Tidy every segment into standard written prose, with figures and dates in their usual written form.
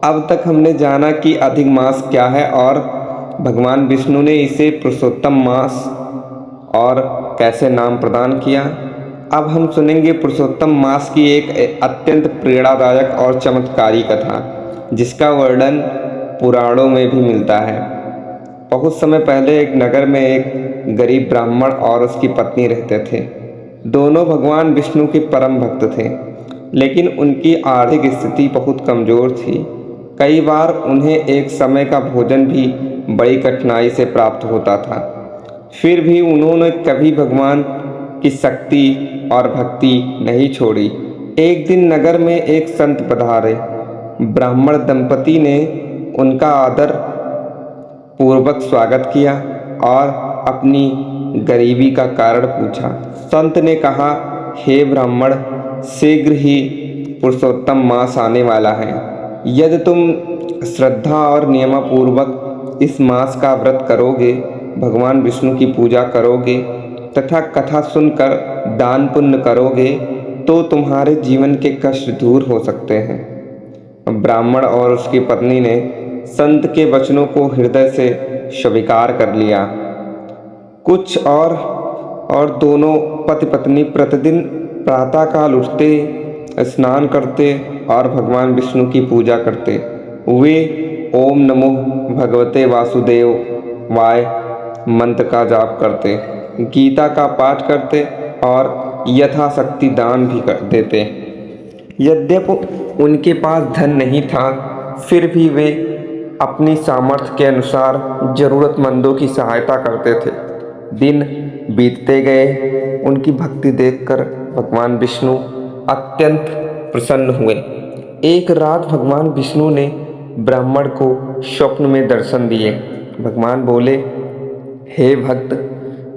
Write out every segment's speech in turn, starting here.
अब तक हमने जाना कि अधिक मास क्या है और भगवान विष्णु ने इसे पुरुषोत्तम मास और कैसे नाम प्रदान किया। अब हम सुनेंगे पुरुषोत्तम मास की एक अत्यंत प्रेरणादायक और चमत्कारी कथा, जिसका वर्णन पुराणों में भी मिलता है। बहुत समय पहले एक नगर में एक गरीब ब्राह्मण और उसकी पत्नी रहते थे। दोनों भगवान विष्णु के परम भक्त थे, लेकिन उनकी आर्थिक स्थिति बहुत कमज़ोर थी। कई बार उन्हें एक समय का भोजन भी बड़ी कठिनाई से प्राप्त होता था। फिर भी उन्होंने कभी भगवान की शक्ति और भक्ति नहीं छोड़ी। एक दिन नगर में एक संत पधारे। ब्राह्मण दंपति ने उनका आदर पूर्वक स्वागत किया और अपनी गरीबी का कारण पूछा। संत ने कहा, हे ब्राह्मण, शीघ्र ही पुरुषोत्तम मास आने वाला है। यदि तुम श्रद्धा और नियमपूर्वक इस मास का व्रत करोगे, भगवान विष्णु की पूजा करोगे तथा कथा सुनकर दान पुण्य करोगे, तो तुम्हारे जीवन के कष्ट दूर हो सकते हैं। ब्राह्मण और उसकी पत्नी ने संत के वचनों को हृदय से स्वीकार कर लिया। कुछ और दोनों पति पत्नी प्रतिदिन प्रातःकाल उठते, स्नान करते और भगवान विष्णु की पूजा करते। वे ओम नमो भगवते वासुदेव वाय मंत्र का जाप करते, गीता का पाठ करते और यथाशक्ति दान भी कर देते। यद्यपि उनके पास धन नहीं था, फिर भी वे अपनी सामर्थ्य के अनुसार ज़रूरतमंदों की सहायता करते थे। दिन बीतते गए। उनकी भक्ति देखकर भगवान विष्णु अत्यंत प्रसन्न हुए। एक रात भगवान विष्णु ने ब्राह्मण को स्वप्न में दर्शन दिए। भगवान बोले, हे भक्त,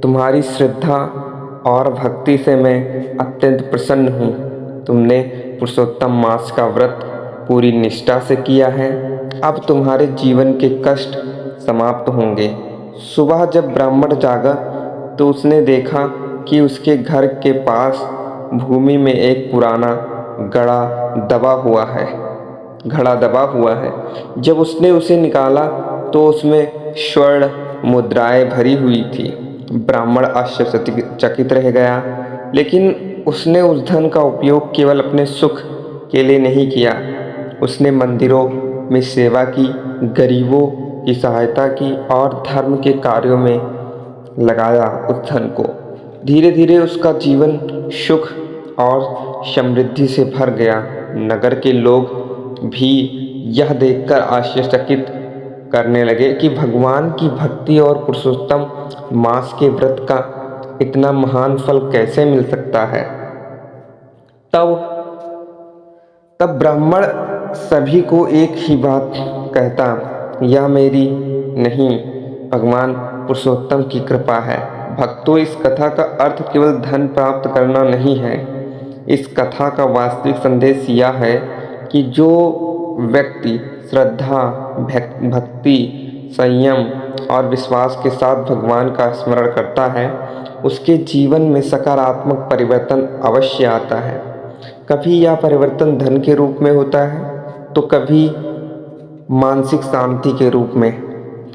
तुम्हारी श्रद्धा और भक्ति से मैं अत्यंत प्रसन्न हूँ। तुमने पुरुषोत्तम मास का व्रत पूरी निष्ठा से किया है। अब तुम्हारे जीवन के कष्ट समाप्त होंगे। सुबह जब ब्राह्मण जागा तो उसने देखा कि उसके घर के पास भूमि में एक पुराना घड़ा दबा हुआ है। जब उसने उसे निकाला तो उसमें स्वर्ण मुद्राएं भरी हुई थी। ब्राह्मण आश्चर्यचकित रह गया, लेकिन उसने उस धन का उपयोग केवल अपने सुख के लिए नहीं किया। उसने मंदिरों में सेवा की, गरीबों की सहायता की और धर्म के कार्यों में लगाया उस धन को। धीरे धीरे उसका जीवन सुख और समृद्धि से भर गया। नगर के लोग भी यह देखकर आश्चर्यचकित करने लगे कि भगवान की भक्ति और पुरुषोत्तम मास के व्रत का इतना महान फल कैसे मिल सकता है। तब ब्राह्मण सभी को एक ही बात कहता, यह मेरी नहीं, भगवान पुरुषोत्तम की कृपा है। भक्तों, इस कथा का अर्थ केवल धन प्राप्त करना नहीं है। इस कथा का वास्तविक संदेश यह है कि जो व्यक्ति श्रद्धा, भक्ति, संयम और विश्वास के साथ भगवान का स्मरण करता है, उसके जीवन में सकारात्मक परिवर्तन अवश्य आता है। कभी यह परिवर्तन धन के रूप में होता है, तो कभी मानसिक शांति के रूप में,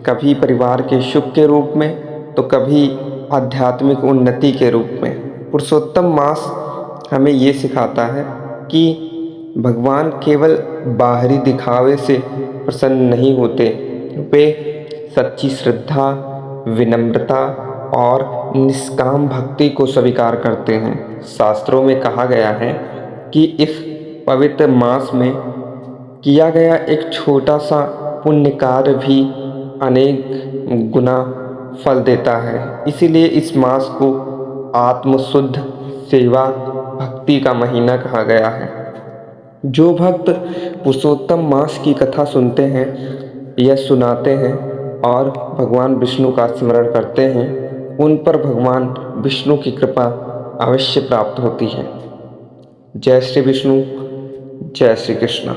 कभी परिवार के सुख के रूप में, तो कभी आध्यात्मिक उन्नति के रूप में। पुरुषोत्तम मास हमें ये सिखाता है कि भगवान केवल बाहरी दिखावे से प्रसन्न नहीं होते, वे सच्ची श्रद्धा, विनम्रता और निष्काम भक्ति को स्वीकार करते हैं। शास्त्रों में कहा गया है कि इस पवित्र मास में किया गया एक छोटा सा पुण्य कार्य भी अनेक गुना फल देता है। इसीलिए इस मास को आत्मशुद्ध सेवा भक्ति का महीना कहा गया है। जो भक्त पुरुषोत्तम मास की कथा सुनते हैं या सुनाते हैं और भगवान विष्णु का स्मरण करते हैं, उन पर भगवान विष्णु की कृपा अवश्य प्राप्त होती है। जय श्री विष्णु, जय श्री कृष्ण।